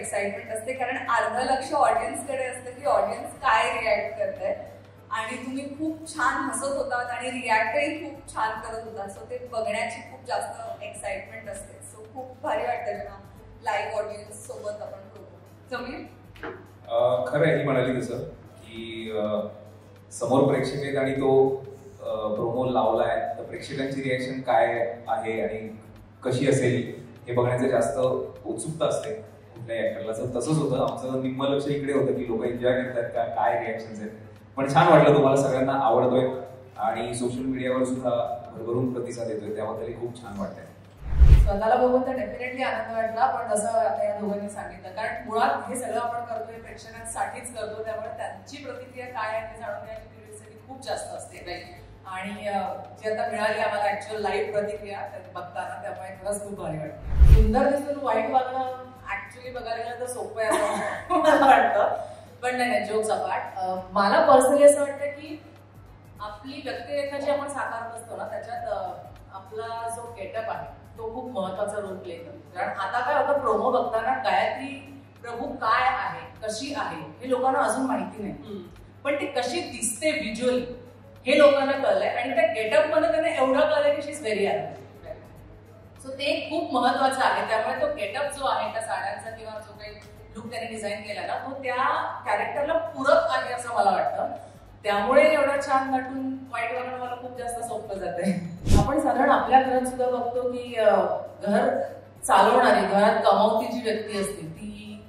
Excitement असते, कारण अर्ध लक्ष ऑडियन्सकडे असतं की ऑडियन्स काय रिॲक्ट करतंय. आणि तुम्ही खूप छान हसत होतात आणि रिॲक्टही खूप छान करत होता. सो ते बघण्याची खूप जास्त एक्साइटमेंट असते. सो खूप भारी वाटतं जेव्हा लाईव्ह ऑडियन्स सोबत आपण करतो. जमीन खरं आहे, ही म्हणाली तसं की समोर प्रेक्षक आहेत आणि तो प्रोमो लावलाय तर प्रेक्षकांची रिॲक्शन काय आहे आणि कशी असेल हे बघण्याचं जास्त उत्सुकता असते कुठल्याही ऍक्टरला. तसंच होतं, आमचं निम्म लक्ष इकडे होतं की लोक एन्जॉय करतात का, काय रिॲक्शन्स आहेत. पण छान वाटलं, तुम्हाला सगळ्यांना आवडतोय आणि सोशल मीडियावर सुद्धा भरभरून प्रतिसाद येतोय, त्याबद्दल खूप छान वाटतंय. स्वतःला बघून तर डेफिनेटली आनंद वाटला, पण जसं आता या दोघांनी सांगितलं, कारण मुळात हे सगळं आपण करतोय प्रेक्षकांसाठीच करतो, त्यामुळे त्यांची प्रतिक्रिया काय आहे ते जाणून घेण्याची क्युरिओसिटी खूप जास्त असते. आणि जी आता मिळाली आम्हाला ऍक्च्युअल लाईव्ह प्रतिक्रिया बघताना, त्यामुळे खरंच खूप भारी वाटतं. सुंदर दिसून वाईट वागणं ऍक्च्युअली बघायला गेलं तर सोपं आहे असं मला वाटतं, पण नाही, जोक्स अपार्ट, मला पर्सनली असं वाटतं की आपली व्यक्तिरेखा जी आपण साकारत असतो ना, त्याच्यात आपला जो गेटअप आहे तो खूप महत्वाचा रोल प्ले करतो. कारण आता काय होतं, प्रोमो बघताना गायत्री प्रभू काय आहे, कशी आहे हे लोकांना अजून माहिती नाही, पण ती कशी दिसते व्हिज्युअली हे लोकांना कळलंय. आणि त्या गेटअप मध्ये त्यांना एवढं कळलंय की शी इज व्हेरी ॲक्टिव्ह. सो ते खूप महत्वाचं आहे. त्यामुळे तो गेटअप जो आहे त्या साड्यांचा किंवा जो काही लुक त्याने डिझाईन केला ना, तो त्या कॅरेक्टरला पूरक आहे असं मला वाटतं. त्यामुळे एवढं छान नटून वाईट वागणं मला खूप जास्त सोपं जातंय. आपण साधारण आपल्या घरात सुद्धा बघतो की घर चालवणारी, घरात कमावती जी व्यक्ती असते ती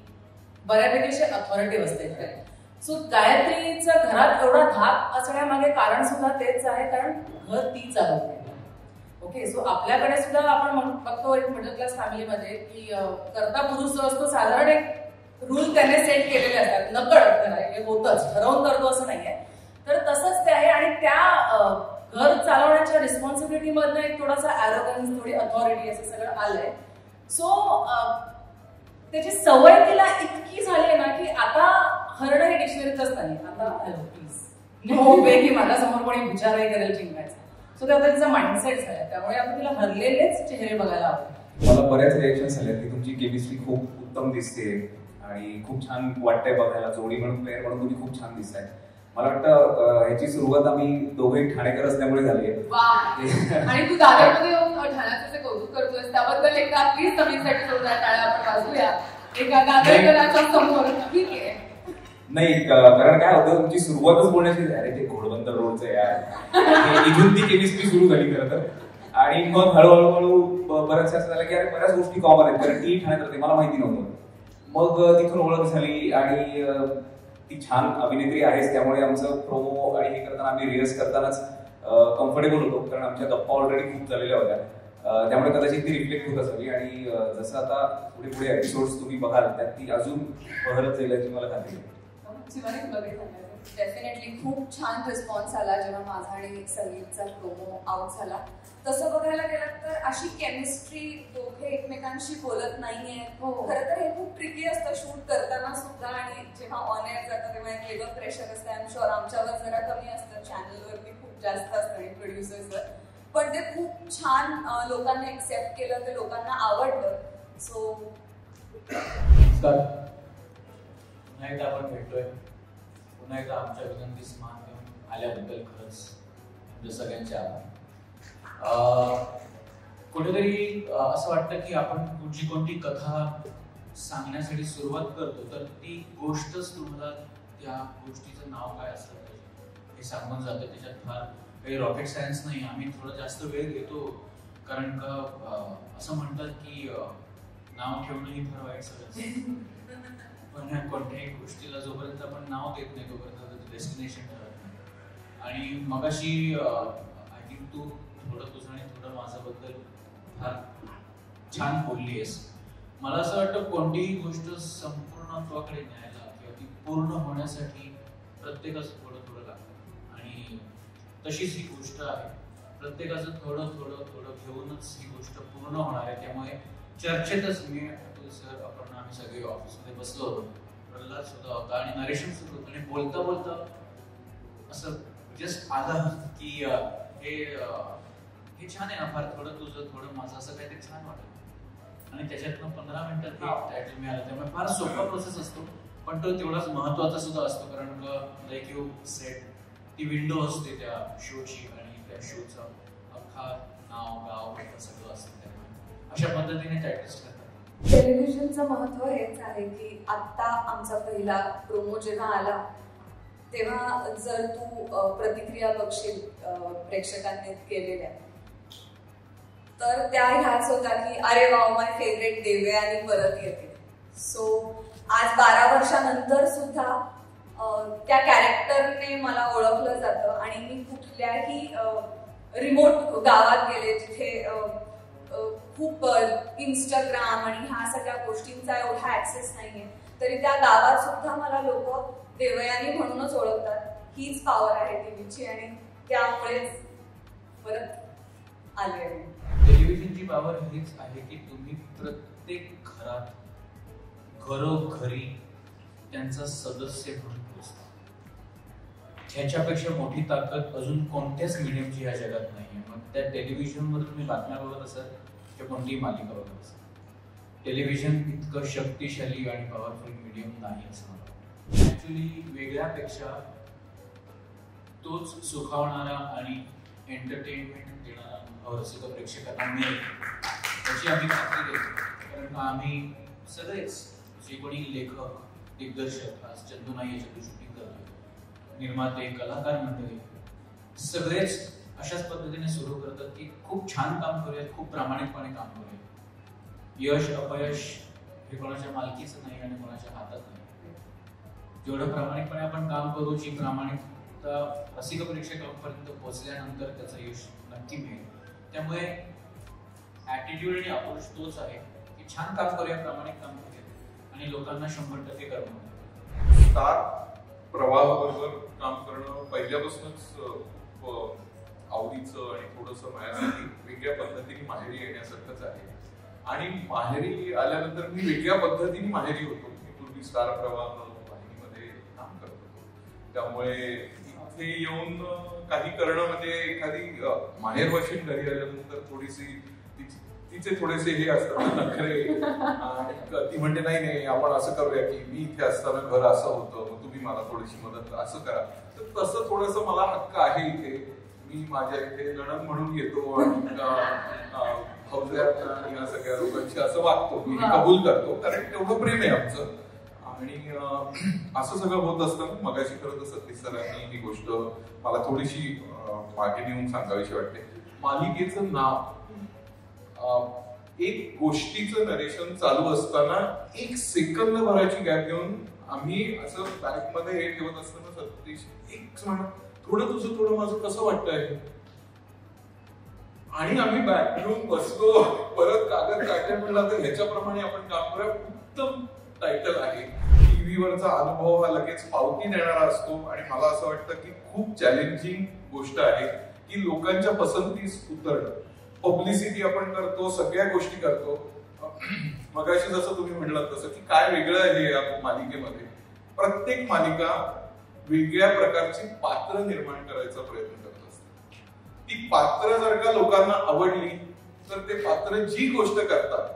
बऱ्यापैकी अशी अथॉरिटीव्ह असते. सो गायत्रीचा घरात एवढा धाक असण्यामागे कारण सुद्धा तेच आहे, कारण घर ती चालवते. ओके, सो आपल्याकडे सुद्धा आपण बघतो एक मिडल क्लास फॅमिलीमध्ये की करता पुरुष जो असतो साधारण एक रूल त्याने सेट केलेले असतात, नकळत हे होतच, ठरवून करतो असं नाहीये. तर तसंच ते आहे. आणि त्या घर चालवण्याच्या रिस्पॉन्सिबिलिटी मधनं एक थोडासा ॲरोगन्स, थोडी अथॉरिटी असं सगळं आलंय. सो त्याची सवय तिला इतकी झाली ना की आता हरणं हे डिक्शनरीतच नाही, आता हॅलो प्लीज नो वे की माझ्या समोर कोणी विचारही करेल जिंकायचा. सो ते आता तिचा माइंडसेट झाला, त्यामुळे आपण तिला हरलेलेच चेहरे बघायला आवडतात. मला बऱ्याच रिॲक्शन्स आल्या की तुमची केमिस्ट्री खूप उत्तम दिसते आणि खूप छान वाटतंय बघायला, जोडी म्हणून पेअर म्हणून तुम्ही खूप छान दिसताय. मला वाटतं ह्याची सुरुवात आम्ही दोघे ठाणेकर असल्यामुळे झाली आहे. आणि तू दादरमध्ये येऊन ठाण्याचं जे कौतुक करतोय त्याबद्दल एकदा प्लीज सगळीसाठी जोरदार टाळ्या आपण वाजवूया एका दादरकरांच्या समोर. ठीक आहे, नाही कारण काय होतं, तुमची सुरुवातच बोलण्याची अरे ते घोडबंदर रोडचं यार, इथून ती केमिस्ट्री सुरू झाली खरं तर. आणि मग हळूहळू बऱ्याचशा असं झालं की अरे बऱ्याच गोष्टी कॉमन आहेत, कारण ती ठाण्यात राहते, मला माहिती नव्हतं. मग तिथून ओळख झाली आणि ती छान अभिनेत्री आहेच, त्यामुळे आमचं प्रोमो आणि हे करताना आम्ही रिहर्स करतानाच कम्फर्टेबल होतो, कारण आमच्या गप्पा ऑलरेडी खूप झालेल्या होत्या. त्यामुळे कदाचित ती रिफ्लेक्ट होत असावी. आणि जसं आता पुढे पुढे एपिसोड्स तुम्ही बघाल त्यात ती अजून बहरत जाईल याची मला खात्री आहे. डेफिनेटली खूप छान रिस्पॉन्स आला जेव्हा माझा आणि संगीतचा प्रोमो आउट झाला. तसं बघायला गेलं तर अशी केमिस्ट्री दोघे एकमेकांशी बोलत नाहीये. खरं तर हे खूप ट्रिकी असतं शूट करताना सुद्धा, आणि जेव्हा ऑन एअर जातं तेव्हा एक वेगळं प्रेशर असतं. आय एम शुअर आमच्यावर जरा कमी असतं, चॅनलवरती खूप जास्त असतं आणि प्रोड्युसर्सवर, पण ते खूप छान लोकांनी एक्सेप्ट केलं, ते लोकांना आवडलं. सो पुन्हा एकदा आपण भेटतोय, पुन्हा एकदा आमच्या विनंतीस मान देऊन आल्याबद्दल खरंच म्हणजे सगळ्यांचे आभार. कुठेतरी असं वाटतं की आपण कुठची कोणती कथा सांगण्यासाठी सुरुवात करतो तर ती गोष्टच तुम्हाला त्या गोष्टीचं नाव काय असलं पाहिजे हे सांगून जातं. त्याच्यात फार काही रॉकेट सायन्स नाही. आम्ही थोडा जास्त वेळ घेतो, कारण का असं म्हणतात की नाव ठेवणं ही फार वाईट सगळं, पण कोणत्याही गोष्टीला जोपर्यंत आपण नाव देत नाही तोपर्यंत डेस्टिनेशन ठरत नाही. आणि मगाशी आय थिंक तू थोडं तुझं आणि थोडं माझ्याबद्दल फार छान बोलली आहेस. मला असं वाटतं कोणतीही गोष्ट संपूर्णत्वाकडे न्यायला किंवा ती पूर्ण होण्यासाठी प्रत्येकाचं थोडं थोडं लागतं, आणि तशीच ही गोष्ट आहे. प्रत्येकाचं थोडं थोडं थोडं घेऊनच ही गोष्ट पूर्ण होणार आहे. त्यामुळे चर्चेतच मी सर आपण आम्ही सगळे ऑफिसमध्ये बसलो होतो, प्रल्हाद सुद्धा होता आणि नरेशन सुद्धा होतं, आणि बोलता बोलता असं जस्ट आलं की हे छान आहे ना, फार थोडं तुझं थोडं माझं असं काहीतरी छान वाटलं. आणि त्याच्यातनं 15 मिनिटात ते टायटल मिळालं. त्यामुळे फार सोपा प्रोसेस असतो, पण तो तेवढाच महत्वाचा सुद्धा असतो. कारण लाईक यू सेड, ती विंडो असते त्या शोची आणि त्या शोचं अख्खा नाव गाव सगळं असतं. त्यामुळे अशा पद्धतीने टायटल्स करतात. टेलिव्हिजनचं महत्व हेच आहे की आता आमचा पहिला प्रोमो जेव्हा आला तेव्हा जर तू प्रतिक्रिया बघशील प्रेक्षकांनी केलेल्या, तर त्या ह्याच होत्या की अरे वाव, माय फेवरेट देवयानी परत येते. सो आज 12 वर्षानंतर सुद्धा त्या कॅरेक्टरने मला ओळखलं जातं आणि मी कुठल्याही रिमोट गावात गेले जिथे खूप इंस्टाग्राम आणि ह्या सगळ्या गोष्टींचा एवढा ऍक्सेस नाहीये, तरी त्या गावात सुद्धा मला लोक देवयानी म्हणूनच ओळखतात. हीच पॉवर आहे टीव्हीची आणि त्यामुळेच परत आले. टेलिव्हिजनची पॉवर हीच आहे की तुम्ही प्रत्येक घरोघरी त्यांचा सदस्य म्हणून पोहोचता. ह्याच्यापेक्षा मोठी ताकद अजून कोणत्याच मीडियमची ह्या जगात नाहीये. मग त्या टेलिव्हिजनवर तुम्ही बातम्या बघत असाल किंवा कोणतीही मालिका बघत असाल, टेलिव्हिजन इतकं शक्तिशाली आणि पॉवरफुल मीडियम नाही असं मला वाटतं. ऍक्च्युली वेगळ्यापेक्षा तोच सुखावणारा आणि एंटरटेनमेंट देणारा रसिक प्रेक्षकांना मिळेल याची आम्ही खात्री देतो. कारण आम्ही सगळेच जे कोणी लेखक, दिग्दर्शक, आज चंदू नाही याच्यातून शूटिंग करतो, निर्माते, कलाकार मंडळी सगळेच अशाच पद्धतीने सुरू करतात की खूप छान काम करूयात, खूप प्रामाणिकपणे काम करूयात. यश अपयश हे कोणाच्या मालकीचं नाही आणि कोणाच्या हातात नाही. जेवढं प्रामाणिकपणे आपण काम करू, जी प्रामाणिकता रसिक प्रेक्षकांपर्यंत पोहोचल्यानंतर त्याचं यश नक्की मिळेल. त्यामुळे ॲटिट्यूड आणि अप्रोच तोच आहे की छान काम करूया, प्रामाणिक काम करूया आणि लोकांना 100% करणार. स्टार प्रवाहाबरोबर काम करणं पहिल्यापासूनच आवडीचं आणि थोडंसं माझ्यासाठी वेगळ्या पद्धतीने माहेरी येण्यासारखंच आहे. आणि माहेरी आल्यानंतर मी वेगळ्या पद्धतीने माहेरी होतो. मी पूर्वी स्टार प्रवाह वाहिनीमध्ये काम करत होतो, त्यामुळे इथे येऊन काही करणं म्हणजे एखादी माहेरवाशीण घरी आल्यानंतर थोडीशी तिचे थोडेसे हे असतात नखरे, आणि ती म्हणते नाही नाही आपण असं करूया की मी इथे असताना घर असं होतं, मग तुम्ही मला थोडीशी मदत असं करा. तर तसं थोडंसं मला हक्क आहे इथे. मी माझ्या इथे नणंद म्हणून येतो आणि हौजऱ्यात आणि या सगळ्या लोकांशी असं वागतो, मी कबूल करतो, कारण तेवढं प्रेम आहे आमचं. आणि असं सगळं होत असतं. मगाशी खरं तर सतीश सरांनी ही गोष्ट मला थोडीशी मागे नेऊन सांगावीशी वाटते. मालिकेचं नाव, एक गोष्टीचं नरेशन चालू असताना 1 सेकंद भराची गॅप घेऊन आम्ही असं बॅग मध्ये हे ठेवत असताना सतीश एक म्हणा थोडं तुझं थोडं माझं कसं वाटतंय, आणि आम्ही बॅग घेऊन बसलो, परत कागद काढले, म्हणलं तर ह्याच्याप्रमाणे आपण काम करूया. उत्तम टायटल आहे. टीव्हीवरचा अनुभव हा लगेच पावती देणारा असतो आणि मला असं वाटतं की खूप चॅलेंजिंग गोष्ट आहे की लोकांच्या पसंतीस उतरणं. पब्लिसिटी आपण करतो, सगळ्या गोष्टी करतो. मगाशी जसं तुम्ही म्हणलात तसं की काय वेगळं आहे या मालिकेमध्ये, प्रत्येक मालिका वेगळ्या प्रकारची पात्र निर्माण करायचा प्रयत्न करत असते. ती पात्र जर का लोकांना आवडली तर ते पात्र जी गोष्ट करतात,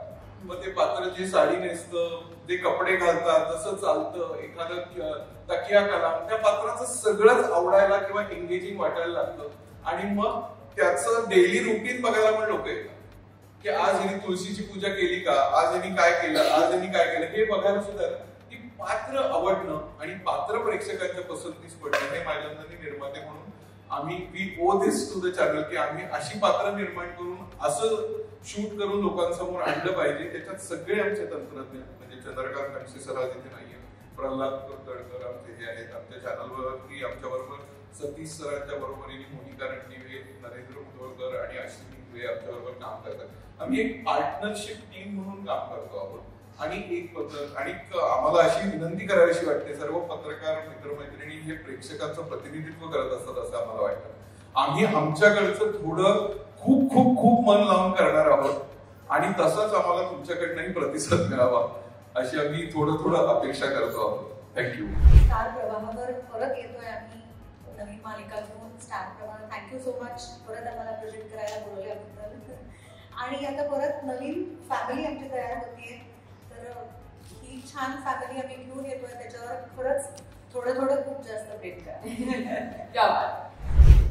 मग ते पात्र जे साडी नेसतं, जे कपडे घालतात, जसं चालतं, एखादं तकिया कलाम, त्या पात्राचं सगळंच आवडायला किंवा एंगेजिंग वाटायला लागतं. आणि मग त्याचं डेली रुटीन बघायला पण लोक येतात की आज यांनी तुळशीची पूजा केली का, आज यांनी काय केलं, आज यांनी काय केलं, हे बघायला सुद्धा. की पात्र आवडणं आणि पात्र प्रेक्षकांच्या पसंतीस पडणं हे माझ्या निर्माते म्हणून आम्ही we owe this to the channel की आम्ही अशी पात्र निर्माण करून असं शूट करून लोकांसमोर आणलं पाहिजे. त्याच्यात सगळे आमचे तंत्रज्ञ म्हणजे चंद्रकांत खडसे सर तिथे नाहीये, प्रल्हाद तळकर आमचे हे आहेत आमच्या चॅनलवर, की आमच्या बरोबर सतीश सरांच्या बरोबरीने मोनिका रणदिवे, नरेंद्र मुधोळकर आणि अश्विनी दुबे आमच्या बरोबर काम करतात. आम्ही एक पार्टनरशिप टीम म्हणून काम करतो आहोत. आणि एक पद्धत आणि आम्हाला अशी विनंती करावीशी वाटते, सर्व पत्रकार मित्रमैत्रिणी हे प्रेक्षकांचं प्रतिनिधित्व करत असतात असं आम्हाला वाटतं. आम्ही आमच्याकडचं थोडं खूप खूप खूप मन लावून करणार आहोत आणि तसाच आम्हाला तुमच्याकडनंही प्रतिसाद मिळावा अशी आम्ही थोडं थोडं अपेक्षा करतो आहोत. थँक्यू. स्टार प्रवाहावर परत येतोय आम्ही नवीन मालिका घेऊन. स्टार प्रवाह थँक्यू सो मच परत आम्हाला प्रोजेक्ट करायला बोलवल्याबद्दल. आणि आता परत नवीन फॅमिली आमची तयार होतीये, तर ही छान फॅमिली आम्ही घेऊन येतोय, त्याच्यावर खरंच थोडं थोडं खूप जास्त प्रेम करा.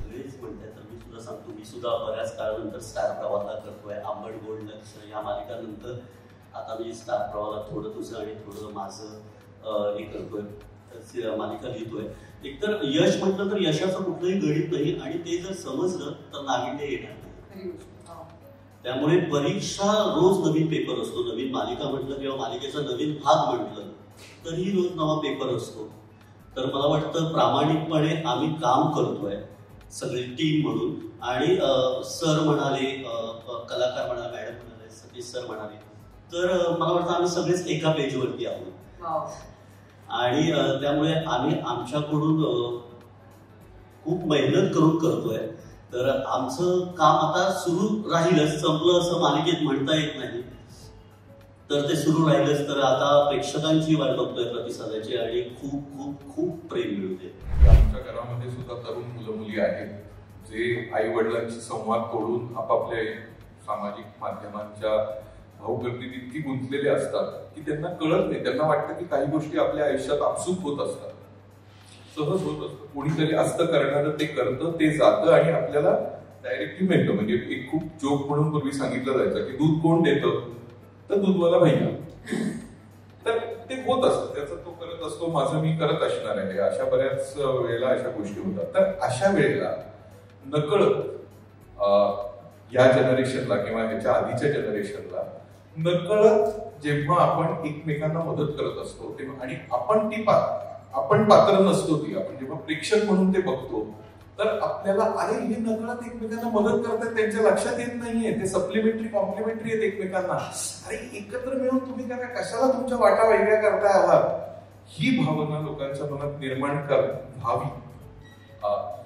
सगळेच म्हणतात, तर मी सुद्धा सांगतो, मी सुद्धा बऱ्याच काळानंतर स्टार प्रवाहाला करतोय. आंबट गोल्ड लक्ष या मालिकानंतर आता मी स्टार प्रवाहाला थोडं तुझं आणि थोडं माझं हे करतोय, मालिका लिहितोय. एकतर यश म्हटलं तर यशाचं कुठलंही गणित नाही, आणि ते जर समजलं तर नाविन्य येणार नाही. त्यामुळे परीक्षा रोज नवीन पेपर असतो. नवीन मालिका म्हटलं किंवा मालिकेचा नवीन भाग म्हटलं तरी रोज नवा पेपर असतो. तर मला वाटतं प्रामाणिकपणे आम्ही काम करतोय सगळी टीम म्हणून. आणि सर म्हणाले, कलाकार म्हणाले, मॅडम म्हणाले, सतीश सर म्हणाले, तर मला वाटतं आम्ही सगळेच एका पेजवरती आहोत. आणि त्यामुळे आम्ही आमच्याकडून खूप मेहनत करून करतोय. तर आमचं काम आता सुरू राहीलच, संपलं असं मालिकेत म्हणता येत नाही. तर ते सुरू राहिलंच. तर आता प्रेक्षकांची वाट बघतोय प्रतिसादाची, आणि खूप खूप खूप प्रेम मिळू दे. आमच्या घरामध्ये सुद्धा तरुण मुलं मुली आहेत जे आई वडिलांशी संवाद तोडून आपापल्या सामाजिक माध्यमांच्या भाऊगर्दीत इतकी गुंतलेले असतात की त्यांना कळत नाही. त्यांना वाटतं की काही गोष्टी आपल्या आयुष्यात आपसूक होत असतात, सहज होत असतं. कोणीतरी असतं करणारं, ते करतं, ते जातं आणि आपल्याला डायरेक्टली मिळतं. म्हणजे एक खूप जोक म्हणून पूर्वी सांगितलं जायचं की दूध कोण देतं, तर दूधवाला भैया. तर ते होत असतं, त्याचं तो करत असतो, माझं मी करत असणार आहे. अशा बऱ्याच वेळेला अशा गोष्टी होतात. तर अशा वेळेला नकळत या जनरेशनला किंवा ह्याच्या आधीच्या जनरेशनला नकळत जेव्हा आपण एकमेकांना मदत करत असतो तेव्हा, आणि आपण पात्र नसतो ती, आपण जेव्हा प्रेक्षक म्हणून ते बघतो, तर आपल्याला अरे हे नकळत एकमेकांना मदत करतात, त्यांच्या लक्षात येत नाहीये, ते सप्लिमेंटरी कॉम्प्लिमेंटरी आहेत एकमेकांना. अरे एकत्र मिळून तुम्ही करा, कशाला तुमच्या वाटा वेगळ्या करताय आहात, ही भावना लोकांच्या मनात निर्माण व्हावी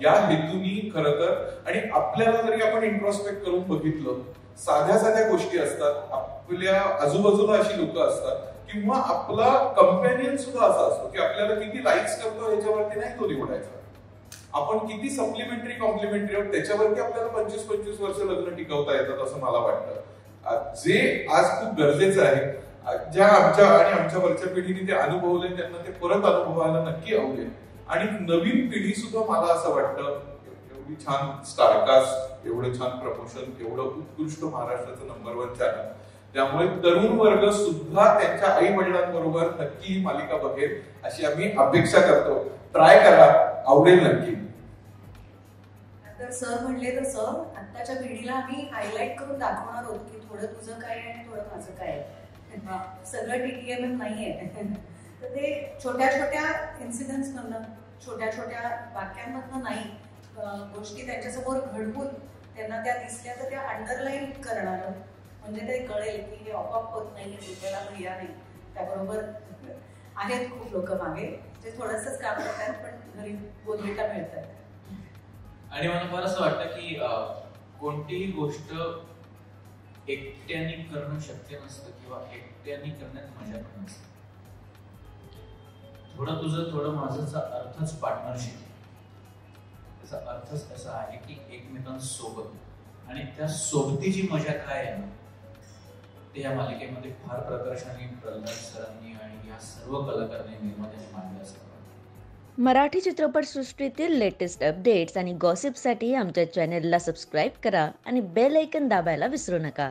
या हेतूनी खरं तर. आणि आपल्याला जरी आपण इंट्रोस्पेक्ट करून बघितलं, साध्या साध्या गोष्टी असतात, आपल्या आजूबाजूला अशी लोक असतात, किंवा आपला कंपॅनियन सुद्धा असा असतो की आपल्याला किती लाईक्स करतो ह्याच्यावरती नाही तो निवडायचा, आपण किती सप्लिमेंटरी कॉम्प्लिमेंटरी आहोत त्याच्यावरती आपल्याला 25-25 वर्ष लग्न टिकवता येतात असं मला वाटतं. जे आज खूप गरजेचं आहे, ज्या आमच्या वरच्या पिढीने ते अनुभवले त्यांना ते परत अनुभवायला नक्की आवडेल. आणि नवीन पिढी सुद्धा मला असं वाटतं, एवढी छान स्टारकास्ट, एवढं छान प्रमोशन, एवढं उत्कृष्ट महाराष्ट्राचं नंबर 1 चॅनल, त्यामुळे तरुण वर्ग सुद्धा त्यांच्या आई वडिलांबरोबर नक्की ही मालिका बघेल अशी आम्ही अपेक्षा करतो. ट्राय करा, आवडेल नक्की. तर सर म्हणले तर सर, आत्ताच्या पिढीला आम्ही हायलाइट करून दाखवणार होतो की थोडं तुझं काय आहे आणि थोडं माझं काय आहे, सगळं TTM नाहीये. तर ते छोट्या छोट्या इन्सिडेंट्स मधनं, छोट्या छोट्या वाक्यांमधनं नाही, गोष्टी त्यांच्यासमोर घडवून त्यांना त्या दिसल्या तर त्या अंडरलाईन करणार, म्हणजे ते कळेल की हे ऑपअप होत नाहीये, दुसऱ्याला भैया नाही. त्याबरोबर आहेत खूप लोक मागे जे थोडंसंच काम करतात पण घरी बोलवेटा मिळतात. आणि मला फार असं वाटतं की कोणतीही गोष्ट एकट्याने करणं शक्य नसतं किंवा एकट्याने करण्यात मजा पण नसते. थोडं तुझं थोडं माझंचा अर्थच पार्टनरशिप. त्याचा अर्थच असा आहे की एकमेकांसोबत, आणि त्या सोबतीची मजा काय आहे ना, ते या मालिकेमध्ये फार प्रकर्षाने प्रल्हाद सरांनी आणि या सर्व कलाकारांनी निर्मात्यांनी मांडलं असतं. मराठी चित्रपटसृष्टीतील लेटेस्ट अपडेट्स आणि गॉसिपसाठी आमच्या चॅनेलला सबस्क्राईब करा आणि बेल आयकॉन दाबायला विसरू नका.